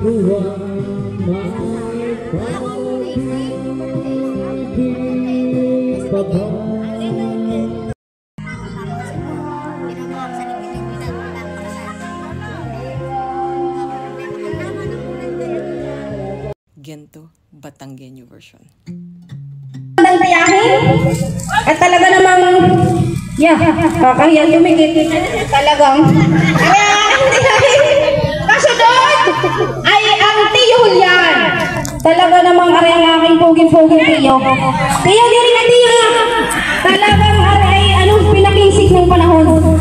Gento Batanggenyo version. At talaga namang kakahiyan tumigit talagang kasunod ay ang Tiyo Julian. Talaga namang ari ang aking puging-puging tiyo. Tiyo diri na tiyo. Talagang ari ay anong pinakisik ng panahon.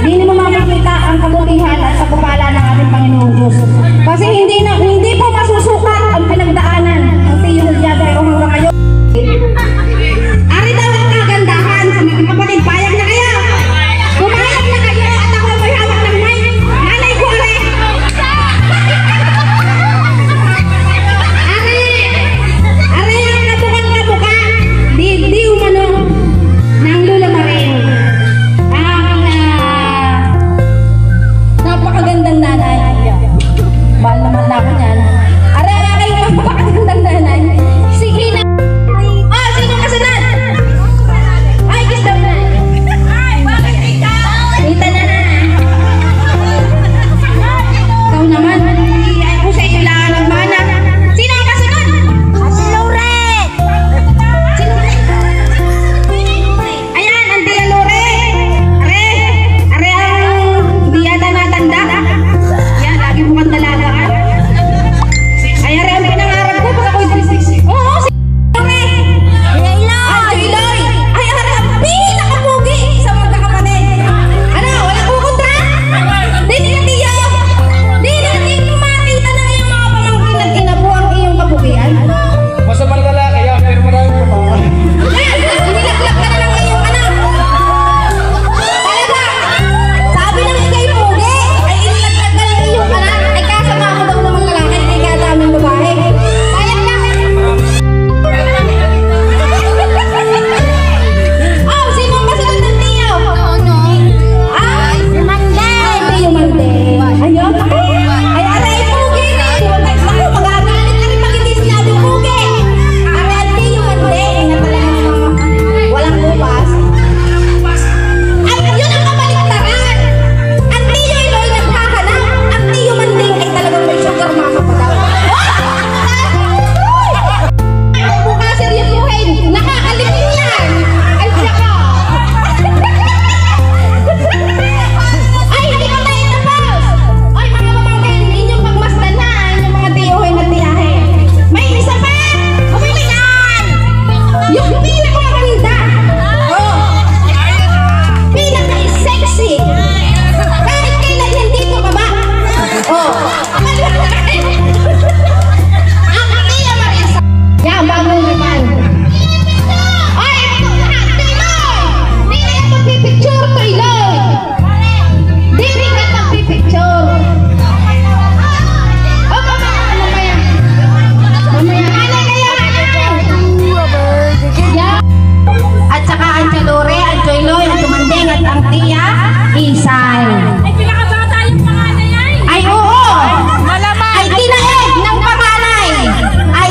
Hindi mo makikita ang kabutihan at pagpapala ng ating Panginoong Diyos. Kasi hindi po masusukat ang pinagdaanan ng Tiyo Julian pero hanggang ngayon. Ari daw ang kagandahan sa mga kapatid. Payag na kayo! Pumayag na kayo at ako may hawak ng mic. Nanay ko ari! Ari ang kabukang-kabuka. Di umano ng Lula Maring. Ang napakagandang nanay. Mahal naman na ako niyan. Ari ang aking napakagandang nanay. Sige na! Sino kasunod? Ay, gusto na. Ay, bakit ikaw? Kita na. Ikaw naman. Ay, ko sa iyo lang nagmana. Sino ang kasunod? Si Lore. Sino? Ayan, ang Tia Lore. Are ang di yata natanda. Yan, lagi mo kang dalagaan. Ay, are ang pinangarap ko pag ako'y 360. Oo, si Lore. Ay, harap, pinakapugi sa magkakapatid. Ano, walang kukontra? Di nila tiyo. Di makita na yung mga pamangkin at inabuang iyong kapugian. Masamang lalaki yan, pero maraming kapal. Nilaglag ka na ng iyong anak. Talaga, sabi ng ikay pugi, ay inilaglag ka ng iyong anak. Ay kasama mo daw ng mga lalaki, ay kadaming babae. Payag na. Oh, sino ang kasunod ng tiyo? Ay, Tiyo Mande. Ayun, ay aray pugi. Ako, magagalit na rin pag hindi sinabi pugi. Aray, Tiyo Mande. Ingat talaga walang bukas. Ay, yun ang kabaliktaran. Ang Tiyo Eloy naghahanap. Ang Tiyo Mande ay talagang may sugar mama pa daw. Ay, bukas seryosohin. Nakakalipin yan. Ay, saka. Ay, hindi ko tayo tapos. Ay, mga pamangkin, inyong pagmasdan na inyong mga tiyuhin at tiyahin. May isa pa. Umili yan. Yung pinakamaganda. Oh. Pinaka-sexy. Kahit kailan hindi ko baba. Oh. Ang Tia Marisa. Yan, bagong naman. Ay, ito lahat, Timoy! Di na yan magpipicture to Iloy! Di rin yan magpipicture! O, mamaya! Mamaya, anay kayo, anay! Yan! At saka ang Chalore, ang Joyloy, ang Tumanding, at ang Tia Isay. Ay, pinakabata yung pangalan yan. Ay, oo! Malamang. Ay, tinaeg ng panganay! Ay,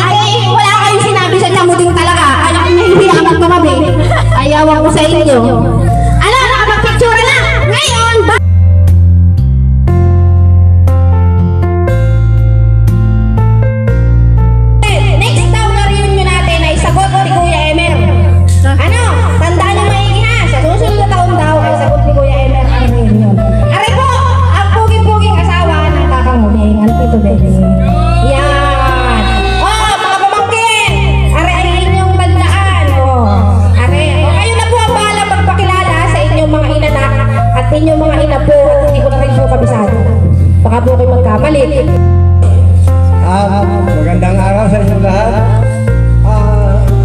wala kayong sinabi sa Chamuding talaga. Ay, ako nahihiya ang tumabi. Ayawan ko sa inyo. Ano, nakapag-picture na! Ngayon, next town na reunion natin ay sagot ni Kuya Emer. Ano, tandaan niyo maigi ha. Sa susunod na taon daw ay sagot ni Kuya Emer ang reunion. Aray po, ang puging-puging asawa ng kakanguling. Ano ito, baby? Yan. Oh, mga pamangkin. Aray ay inyong tandaan. Oh, aray. O, kayo na po ang bahala magpakilala sa inyong mga inanak at inyong mga inapo at hindi ko na rin po kabisado. Baka po kayo magkamali. Magandang araw sa inyong lahat.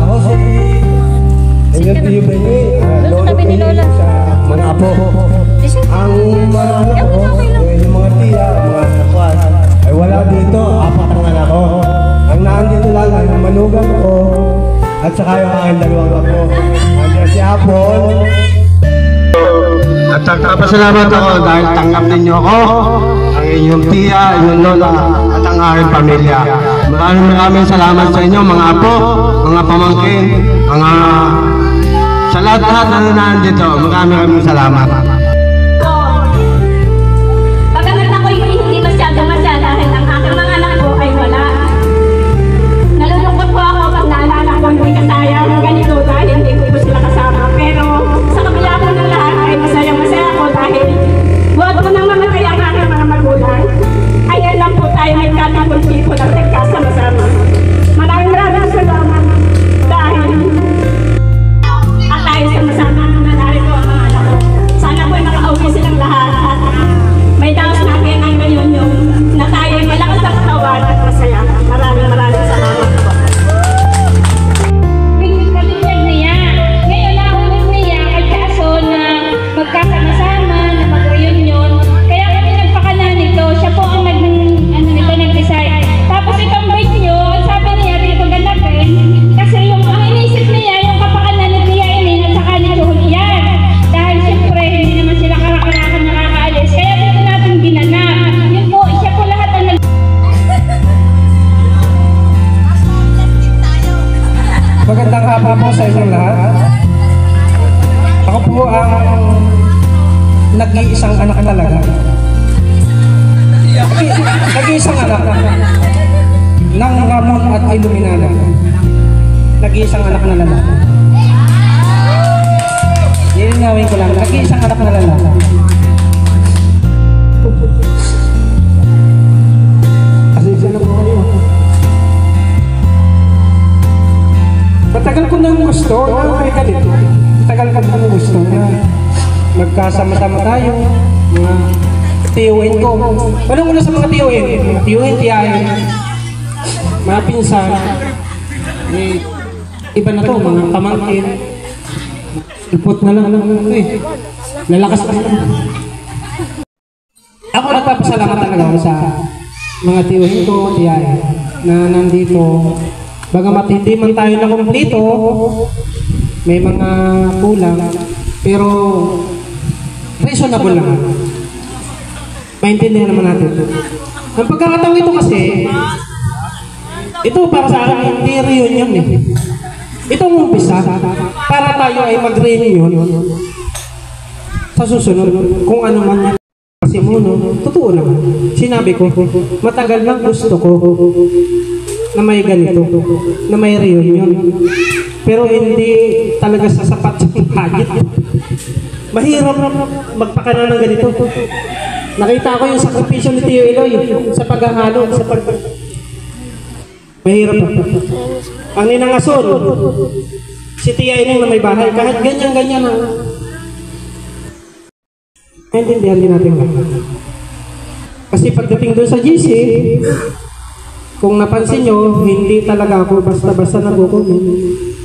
Ako si inyong tiyo Benny, lolo Benny sa mga apo. Ang mga anak ko, yung mga tiya, mga nakwas, ay wala dito, 4 ang anak ko. Ang naandito lang ay ang manugang ko, at saka yung aking 2 apo. Nandiyan si Apol. At nagpapasalamat ako dahil tanggap ninyo ako, ang inyong tiya, inyong lola, at ang ang aking pamilya. Maraming salamat sa inyo mga apo, mga pamangkin, mga sa lahat-lahat na nandito. Maraming salamat. Pagkagat ako yung hindi masyado dahil ang aking mga anak ko ay wala. Nalulungkot po ako pag naalala ko hindi kasaya ng ganito dahil hindi ko sila kasama. Pero sa kabila ko ng lahat ay masaya ako dahil buhat ko ng mga kaya ang aking mga magulang. Ay alam po tayo may katapulsi po ng nagkasama-sama. Maraming salamat dahil at tayo sama-sama nangyari ko ang mga anak ko. Sana po ay makauwi silang lahat at may daos natin ang ngayon yung na tayo ay malakas ang katawan at masaya. Maraming salamat po. Pagkakalinyag niya. Ngayon nakulit niya pagkaso na magkasama-sama, na mag-reunion. Kaya kami nagpakala nito. Siya po ang nag-decide. Tapos itong bait nyo, sabi niya, dito ganapin. Kasi yung ang inisip niya, yung kapakanan ni Tia Inin at saka ni Julian. Dahil siyempre, hindi naman sila karakarakan nakakaalis. Kaya dito natin ginanap. Yun po, siya po lahat ang Magandang hapon po sa inyong lahat. Ako po ang nag-iisang anak talaga. Nag-iisang anak ng Ramon at Iluminada. Nag-iisang anak na lalaki. Ilinawin ko lang, nag-iisang anak na lalaki. Pasensya na po kayo. Matagal ko nang gusto na may ganito. Matagal ko nang gusto na magkasama-sama tayo. Mga tiyuhin ko. Walang una sa mga tiyuhin. Mga tiyuhin, tiyahin. Mga pinsan. Iba na to, mga pamangkin. Ipot na lang ito eh. Lalakas na lang. Ako nagpapasalamat talaga ako sa mga tiyuhin ko, tiyahin na nandito. Bagamat hindi man tayo na kumpleto, may mga kulang, pero reasonable lang. Maintindihan naman natin. Ang pagkakataon ito kasi, ito para sa akin hindi reunion eh. Itong umpisa, para tayo ay mag-reunion sa susunod, kung ano man yan. Kasi muna, totoo naman. Sinabi ko, matagal lang gusto ko na may ganito, na may reunion. Pero hindi talaga sasapat sa pagkagit. Mahirap magpakana ng ganito. Nakita ko yung sakripisyo ni Tio Eloy sa paghahalo, sa mahirap. Ang ninangason, si Tia Inin na may bahay, kahit ganyan-ganyan ang maintindihan din natin. Kasi pagdating doon sa GC, kung napansin nyo, hindi talaga ako basta-basta nag-comment.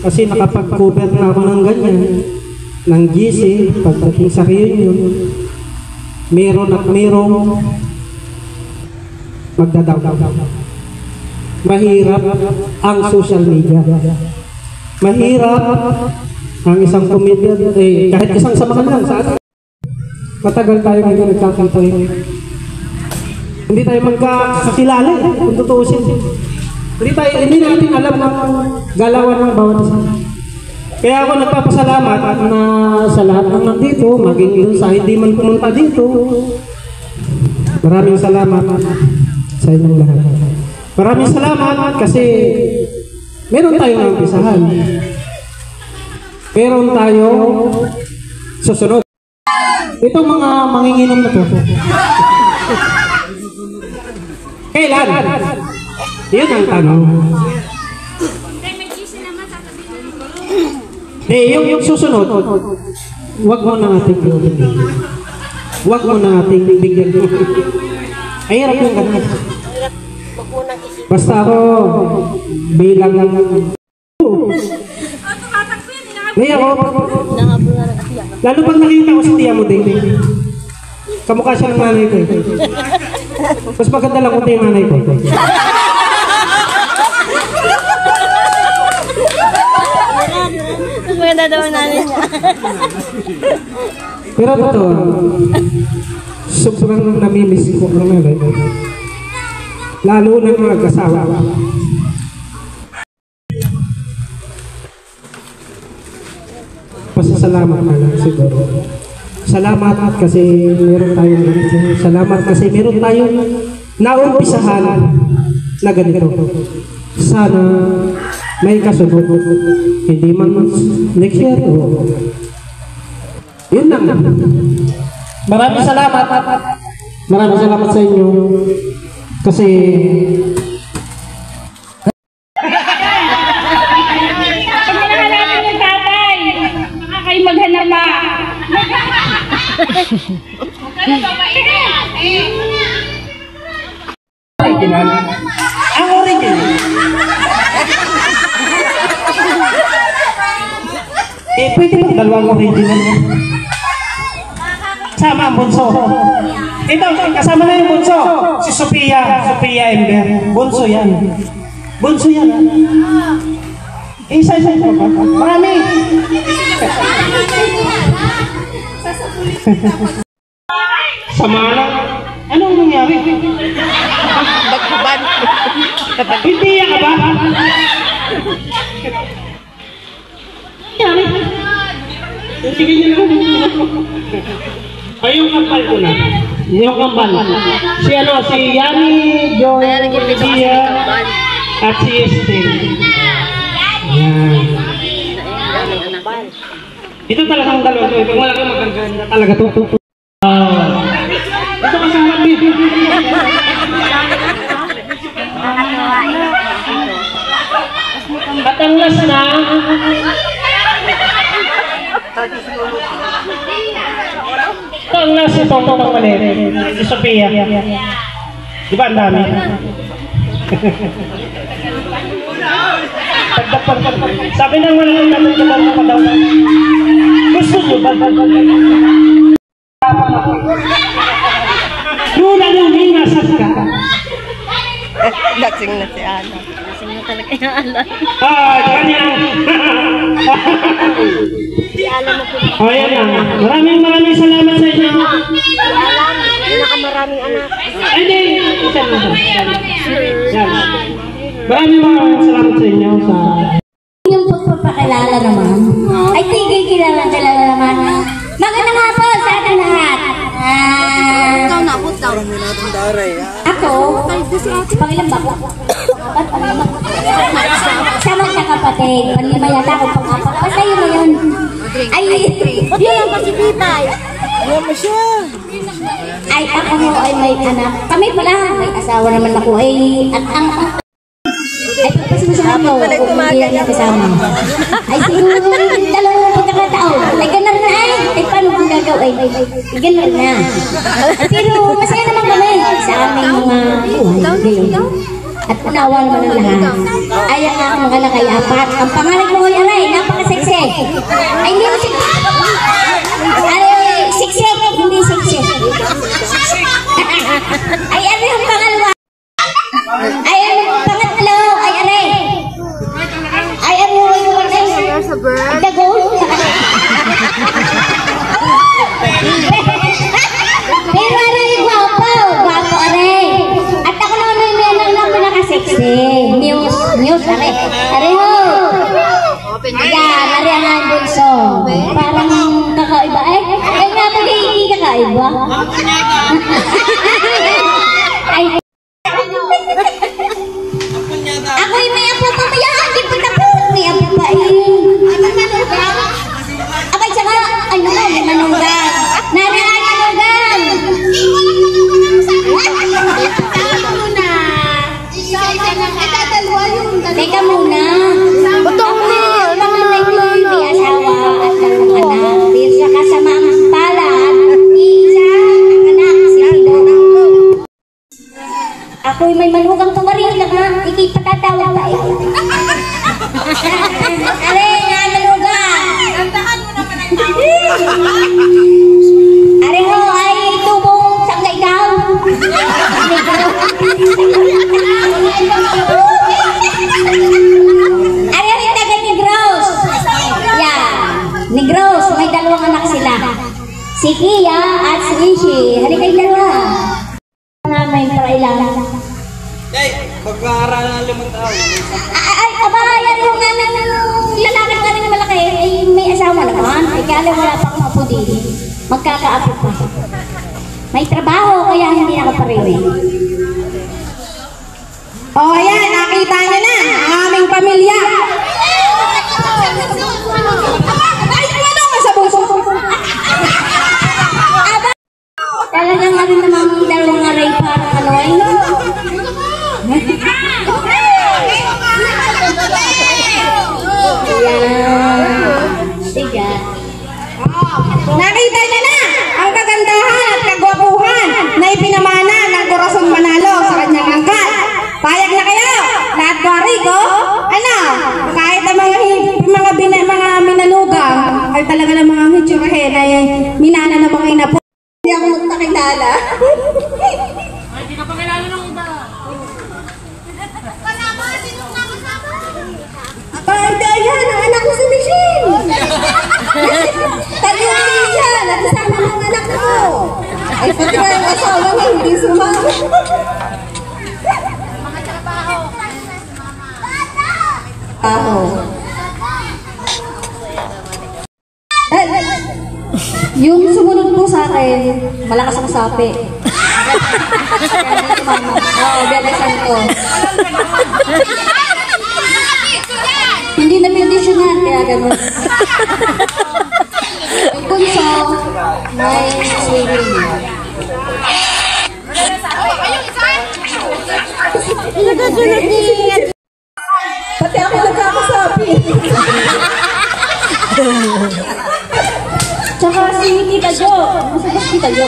Kasi nakapag-cover na ako ng ganyan, ng GC, pagdating sa reunion, meron at merong magdadaw. Mahirap ang social media. Mahirap ang isang comedian, kahit isang samahan lang sa atin. Matagal tayo ngayon nagkakita yun. Hindi tayo magkakakilala kung tutuusin. Hindi natin alam ng galawan ng bawat isa. Kaya ako nagpapasalamat na sa lahat ng nandito, maging dun sa hindi man pumunta dito. Maraming salamat sa inyong lahat. Maraming salamat kasi meron tayong umpisahan. Meron tayong susunod. Itong mga manginginom na to. Kailan? Yun ang tanong. Yung susunod, wag mo na nating bigyan. Wag mo na nating bigyan. Ay, hirap yung ganun. Basta ako, bilang lang. Ngayon ako, lalo pag nakita ko si Tia mo din, kamukha siya ng nanay ko. Mas maganda lang kung yung nanay ko. Mas maganda daw ang nanay niya. Pero totoo, sobrang namimiss ko ang nanay ko. lalo ng mga mag-asawa. Pasasalamat na lang siguro. Salamat kasi meron tayong ganito. Salamat kasi meron tayong naumpisahan na ganito. Sana may kasunod. Hindi man next year o yun lang. Maraming salamat. Maraming salamat sa inyo. Kasi Pag hinahanapin yung tatay, baka kayo maghanap pa. original. Ang original. Pwede ba dalawang original? Sama ang bunso. Ito, kasama na yung bunso. Si Sophia Ember. Bunso yan. Bunso yan. Isa. Marami. Sama na. Anong nangyari? Bagkuban. Hindi yan ka ba? Sige niyo lang. Ay, yung kambal ko na. Yung kambal. Si Yani, Joy, Tia, at si Estelle. Yan. Ito talagang dalawa to. Ito wala kang magaganda talaga to. Ito kasama din. At ang last na, ang last itong mali, si Sophia. Di ba ang dami? Sabi nang walang namin kapag pa daw. Gusto nyo ba? Lula nung nasas ka. Lasing na si Ana. Lasing na talaga yung Ana. Ganyan. O yan lang. Maraming salamat sa inyo. Pinakamaraming anak. Hindi. Isa lang. Yan. Maraming salamat sa inyo sa... Yung pagpapakilala naman, ay tigil kilala naman. Magandang hapon sa ating lahat. Ako, pangilan ba ko? Sa mga kapatid, panlima yata ako pang-apat. Basta yun na yun. Ay, yun ang pasipitay. Ay, ako ay may anak. Kami pala, may asawa naman ako. Ay, at ang pagpasensyahan mo kung hindi yan kasama. Ay, siguro dalawang pagkakataon. Ay, ganun na ay. Ay, paano kung gagawin? Ay, ganun na. Pero masaya naman kami sa aming mga buhay. At unawa naman ang lahat. Ay, ang aking mga anak ay apat. Ang pangalan mo ay aray, napaka-sexy. Ay, music. Ay, sexy. Hindi sexy. Ay, ano yung pangalawa? Ay, ano yung pangatlo? Ay, aray. Ay, ano yung the gold? Pero aray, gwapo. Gwapo, aray. At ako naman may anak na pinaka-sexy. Muse, aray. Aray ho. Ayan, aray ang bunso. Parang kakaiba. Ay, nga pag-iigi kakaiba. Ay, ako'y may apo pamayaan, di pa tapos. May apo pa Abay, tsaka, ano nga, may manunggan. Naraan manunggan. Teka muna. Butong may asawa at dalawang anak. Dito sa kasamaang palad, isa ang anak, si Pido. Ako'y may manugang tumarin lang ha. Ikipatatawag tayo. Are nga manugang. Kantahan mo naman ang tawag. Are ho ay tubong sanggay daw. Are rin taga Negros. Yeah. Negros, may dalawang anak sila. Si Kia at si Ishi. Halika yung dalawa. May parailan. Pag-aaral ng 5 taon. Ay, kabayan yung lalaki ka rin malaki, ay may asawa naman. Ay, kaya wala pa akong apo din. Magkakaapo pa. May trabaho, kaya hindi nakapariwi. Oh, ayan, nakita niyo na ang aming pamilya. Ay, ano ka sa buso? Talagang ano namang dalawang aray parang ano eh. Siga. Nakita niya na ang kagandahan at kagwapuhan na ipinamana ng Corazon Manalo sa kanyang angkat. Payag na kayo? Lahat kwari ko? Ano? Kahit ang mga minanugang ay talaga ng mga hitsurahin ay minana ng mga inapo. Hindi ako magpakilala. Hindi ka pa kilala ng iba. Hindi, yan, ang anak ko si Michelle. Talunin yan, at isama ng anak ko. Ay, pati nga yung asawa nga, hindi sumama. Mga trabaho. Yung sumunod po sa akin, malakas ang sapi. Oo, bebesan ko. Hindi na pindisyonan, kaya gano'n. Yung punso, may swimming. Pati ako nagkakasabi. Tsaka si Tita Jo. Masabas Tita Jo.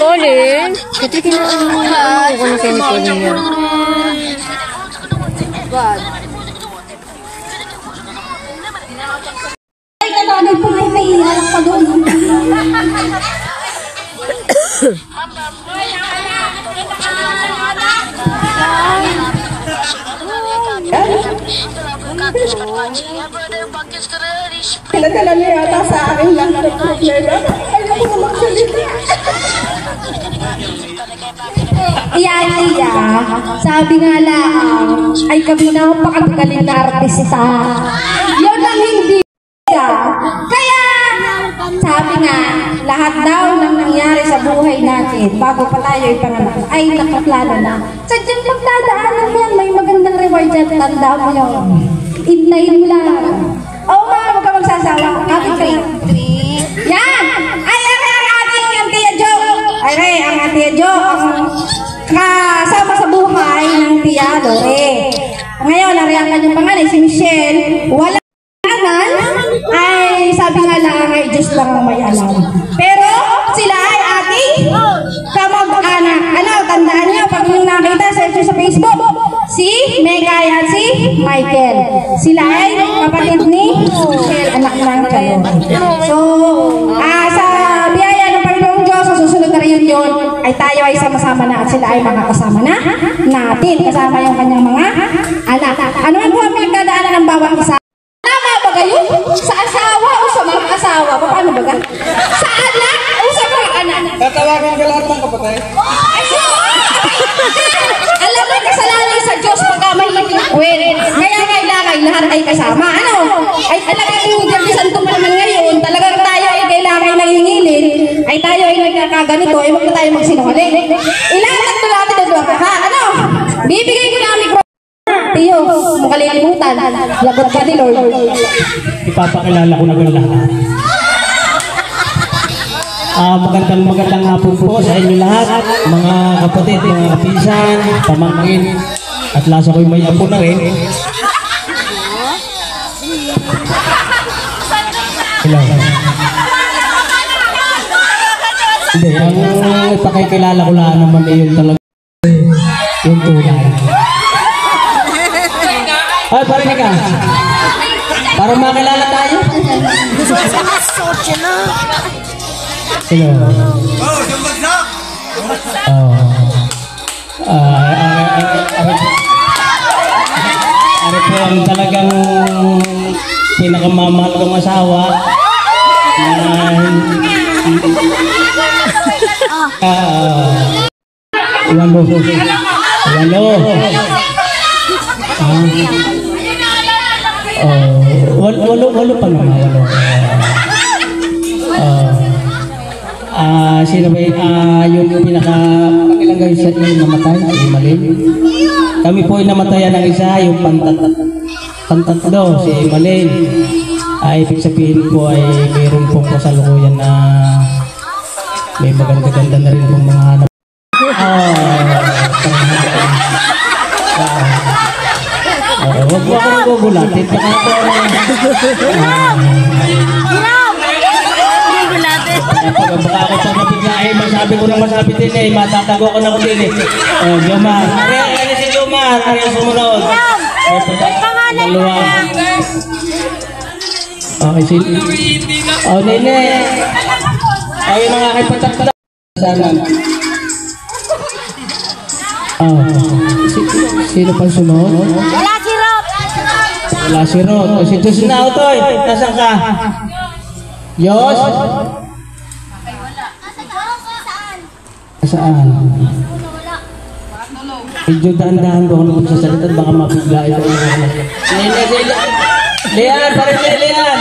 Colin? Kasi kinaan mo na ako na kayo ni Colin yan. Ay, kananin po may halak pa doon. Pinadala niya yata sa akin lang ng problema. Ayaw ko na magsalita. Iya, sabi nga lang, ay kami napakagaling na artista. Yun lang hindi siya. Kaya, sabi nga, lahat daw ng nangyari sa buhay natin, bago pa tayo ipanganak, ay nakaplano na. Sadyang pagdadaanan mo yan, may magandang reward dyan, tanda mo yun. Ibnayin mo lang. Oo mga, huwag ka magsasawa. Happy trip. Yan! Ay, ang ating Tia Jo. Ay, ang Tia Jo, kasama sa buhay ng Tia Lore. Ngayon, nariyan ka yung pangalan, si Michelle. Wala naman, ay sabi nga lang, ay Diyos lang ang may alam. Pero, sila ay ating kamag-anak. Ano, tandaan niyo, pag yung nakita sa Facebook, si Megay at si Michael. Sila ay kapatid ni Michelle, anak ng Kalon. So, sa biyaya ng Panginoong Diyos, sa susunod na reunion, ay tayo ay sama-sama na at sila ay makakasama na natin. Kasama yung kanyang mga anak. Ano ang buwan pinagdadaanan ng bawat isa? Tama ba kayo? Sa asawa o sa mga asawa? Paano ba ka? Sa anak o sa mga anak? Tatawagan ka lahat ng kapatid. Alam mo, kasalanan sa Diyos pagka may ikwin. Kaya kailangan lahat ay kasama. Ano? Ay talagang yung santo pa naman ngayon, talagang tayo ay kailangan nangingilin, ay tayo ay nagkakaganito, ay huwag na tayo magsinungaling. Ilang tatlo natin doon ha? Ano? Bibigay ko na ang mikro. Tiyo, makalilimutan. Lagot ka ni Lord. Ipapakilala ko na lahat. Magandang hapon po sa inyo lahat, mga kapatid, mga kapisan, pamangkin, at lasa ko'y may apo na rin. Hello. Hindi, ang ipakikilala ko lang naman ay yung talaga yung tunay. Ay, parinig ka. Para makilala tayo. Hello. Ano po ang talagang pinakamamahal kong asawa Walo. Walo pa naman. Sino ba yung pinaka-ilang guys sa inyo namatay? Si Malin. Kami po ay namatayan ng isa, yung pantatlo, si Malin. Ibig sabihin po ay mayroon pong kasalukuyan na may maganda-ganda na rin pong mga hanap. Huwag mo ako nagugulatin. Baka ako sa mabigla masabi ko na masabi din matatago ko na ko din Jomar. Ano si Jomar? Ano yung sumunod? Dalawa. Okay, Nene. Ayun ang aking patak-patak. Sana. Sino pa sunod? Wala si Rod. Si Diyos na, Otoy. Nasaan ka? Diyos? Saan? Medyo dahan-dahan ko ako magsasalita. Baka mapigla ito. Leon, parin niya, Leon.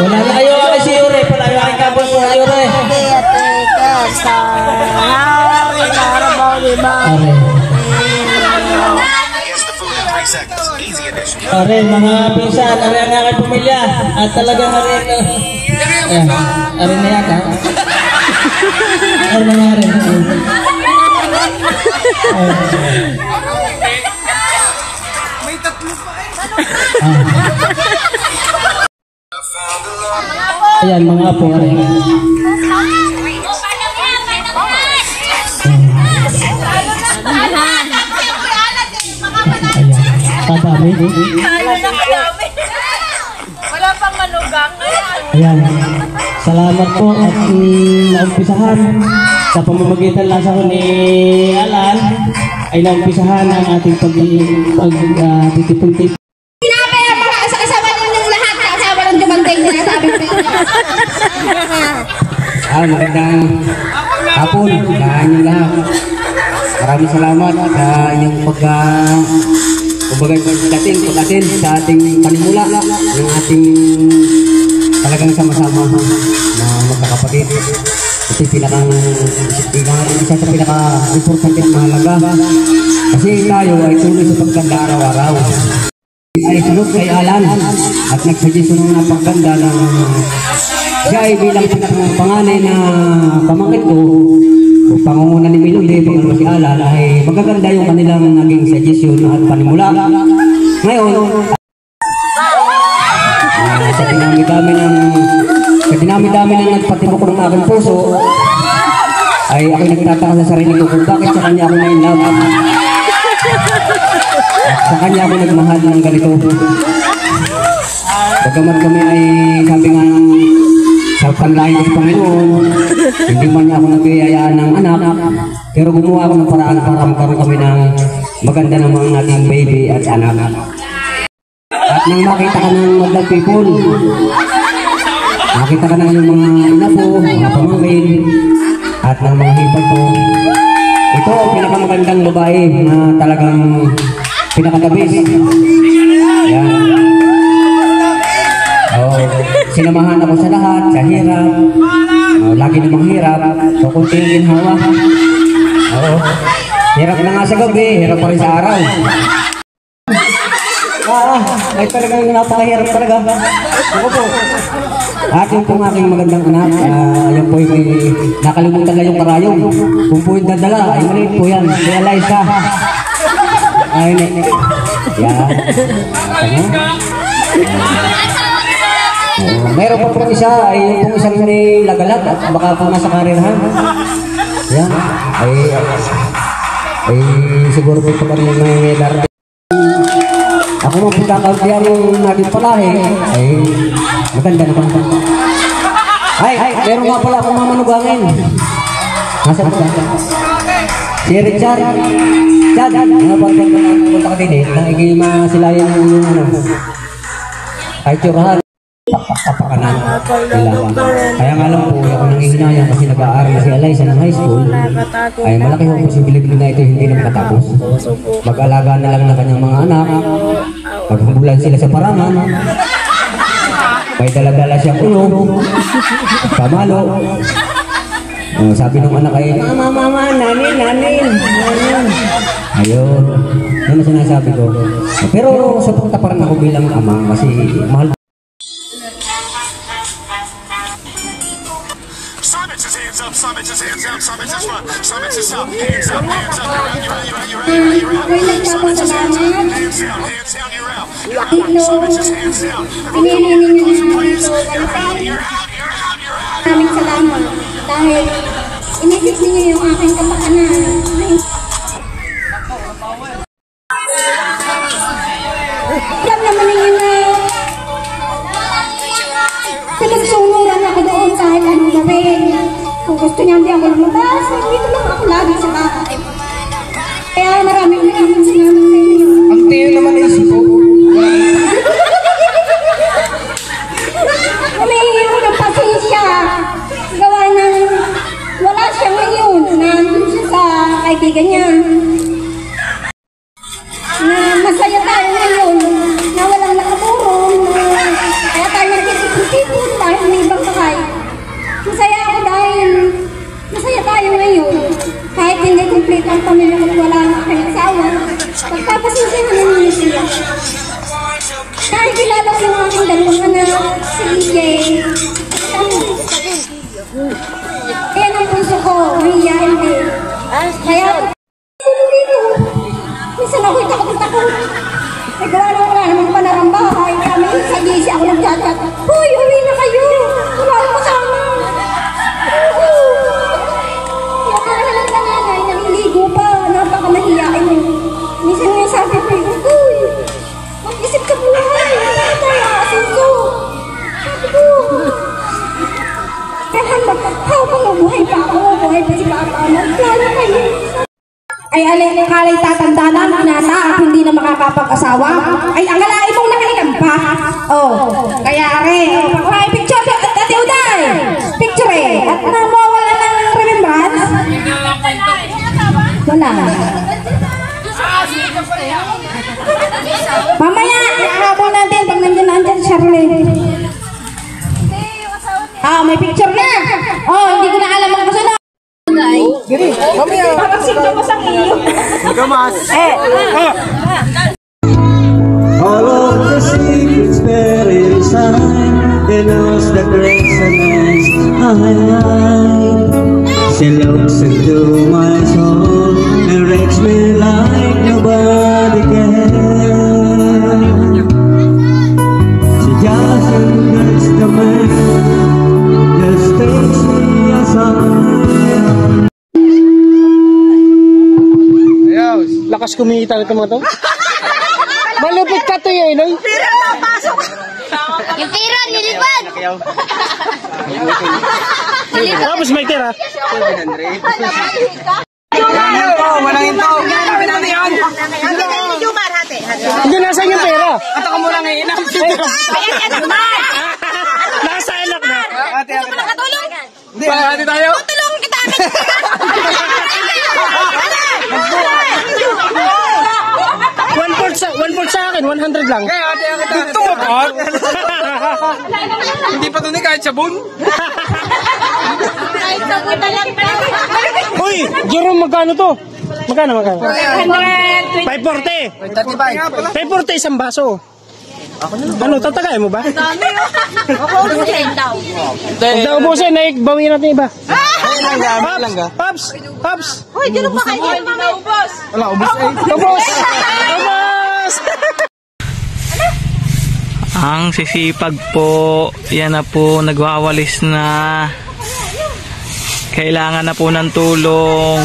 Wala na kayo kami si Yure. Palayo aking kapon po, Yure. Are, mga pinsan, are ang aking pamilya. At talagang are na yata. Are mga are. May tatlo pa Ayan, mga apo, are. Kadami. Wala pang manugang. Ayan. Salamat po at naumpisahan sa pamamagitan lang sa ni Alan ay naumpisahan ang ating pagtitipon-tipon. Sinabi ang mga kasama ninyong lahat na kasama ng dumantay na sabi ko. Magandang hapon sa inyong lahat. Maraming salamat sa inyong pag-atin sa ating panimula ng ating talagang sama-sama na magkakapatid. Ito isa sa pinaka-importante at mahalaga kasi tayo ay tuloy sa pagganda araw-araw. Ay sunod kay Alan at nagsuggestion ng pagganda ng siya ay bilang panganay na pamangkin ko o pangunguna ni Melody, pangalawa si Alan ay magaganda yung kanilang naging suggestion at panimula. Ngayon, sa dinami-dami ng nagpatibok ng aking puso ay ako'y nagtataka sa sarili ko kung bakit sa kanya ako na-in-love at sa kanya ako nagmahal ng ganito. Bagamat kami ay sabi nga sa panlain ng Panginoon, hindi man niya ako nabiyayaan ng anak, pero gumawa ako ng paraan para magkaroon kami ng maganda ng mga ating baby at anak. At nang makita ka ng madlang people, makita ka ng yung mga inapo, mga pamangkin, at ng mga hipag ko. Ito ang pinakamagandang babae na talagang pinakagabis. Yan. Sinamahan ako sa lahat, sa hirap. Lagi namang hirap. So kung tingin hawa. Hirap na nga sa gabi, hirap pa rin sa araw. Ay talagang napakahirap talaga. Ako po. At yung pong aking magandang anak, yan po yung nakalimutan na yung karayong. Kung po yung dadala, ay maliit po yan. Kaya Liza. Ay, yan. Mayroon pa po isa, ay yung pong isang nilagalat at baka po nasa karirahan. Yan. Ay siguro po ito pa rin may darating. Ako mo po kakauntiyang naging palahe, ay maganda naman. Ay, meron nga pala akong mamanugangin. Nasa ba? Si Richard. Chad, punta ka din eh. Nakikimasilayan yung ano. Ay, tiyurahan. Papakan. tahanan nila. Kaya nga lang po, ako nangihinayang kasi nag-aaral si Eliza ng high school, ay malaki ang posibilidad na ito hindi na makatapos. Mag-alaga na lang ng kanyang mga anak, paghubulan sila sa parangan, may dala-dala siyang ulo, pamalo. Sabi ng anak ay, mama, nanin. Ayun. Yan ang sinasabi ko. Pero suporta pa rin ako bilang ama kasi mahal. Ako'y nagpapasalamat. Pinili ninyo maraming salamat dahil inisip ninyo yung aking kapakanan. Alam naman ninyo na pinagsunuran ako doon kahit anong gawin. Kung gusto niya hindi ako lumabas, dito lang ako lagi sa bahay. Kaya maraming salamat sa inyo. Ang tiyo naman ay sipo. Humingi ako ng pasensya. Gawa ng wala siya ngayon. Nandun siya sa kaibigan niya. Na masaya tayo ngayon. Na walang nakaturong. Kaya tayo nagkikipon dahil may ibang kakay. Masaya ako dahil masaya tayo ngayon. Kahit hindi complete ang pamilya ko, wala ang aking asawa. Pagpapasensya na ninyo siya. Dahil kilala ko yung aking dalawang anak, si EJ. Kaya ang puso ko, mahihiyain din. Kaya dito. Minsan ako'y takot-takot. May gawa na wala namang panarambakay. Kami sa GC ako nagchat-chat. Hoy, uwi na kayo! Wala akong kasama! Yung kakalang nanay, naliligo pa. Napakamahiyain mo. Minsan nga sabi ko, uy, mag-isip ka buhay. Kaya, asuso. Sabi ko. Kaya habang mabuhay pa ako, buhay pa si Papa. Magplano kayo. Ay alay tatanda na, binata at hindi na makakapag-asawa. Ay ang lalaki mong nakalikan pa. Kaya pakuha picture at Ate Uday. Picture at nawawala ng remembrance. Wala. Mamaya, iarabo natin pag nandiyan si Charlene. May picture na. Hindi ko na alam ang kasunod. Parang siglo mo sang iyo. All of the secrets buried inside, it knows the resonance I hide. She looks into my soul and wrecks me like nobody can. She just gets the man, just takes me aside. Lakas kumita na ito mga to. Malupit ka to yun, Noy. Pira na, pasok! Yung pira, nilipad! Tapos may tira. Walang ito. Hindi, nasa yung pera. Ato ka muna ngayon. Nasa ilak na. Ate, hindi, ate tayo. Tulungan kita! One sa akin, 100 lang. Kaya ate, ito ba? Hindi pa doon kahit sabon. Kahit sabon na lang pala. Uy, Jerome, magkano to? Magkano? 540. 540 isang baso. Ano, tatagay mo ba? Dami yun. Ako ubusin daw. Huwag na ubusin, bawiin natin iba. Pops! Uy, dyan pa kayo. Hindi na ubos. Wala, ubos eh. Ubos! Ang sisipag po, yan na po, nagwawalis na. Kailangan na po ng tulong.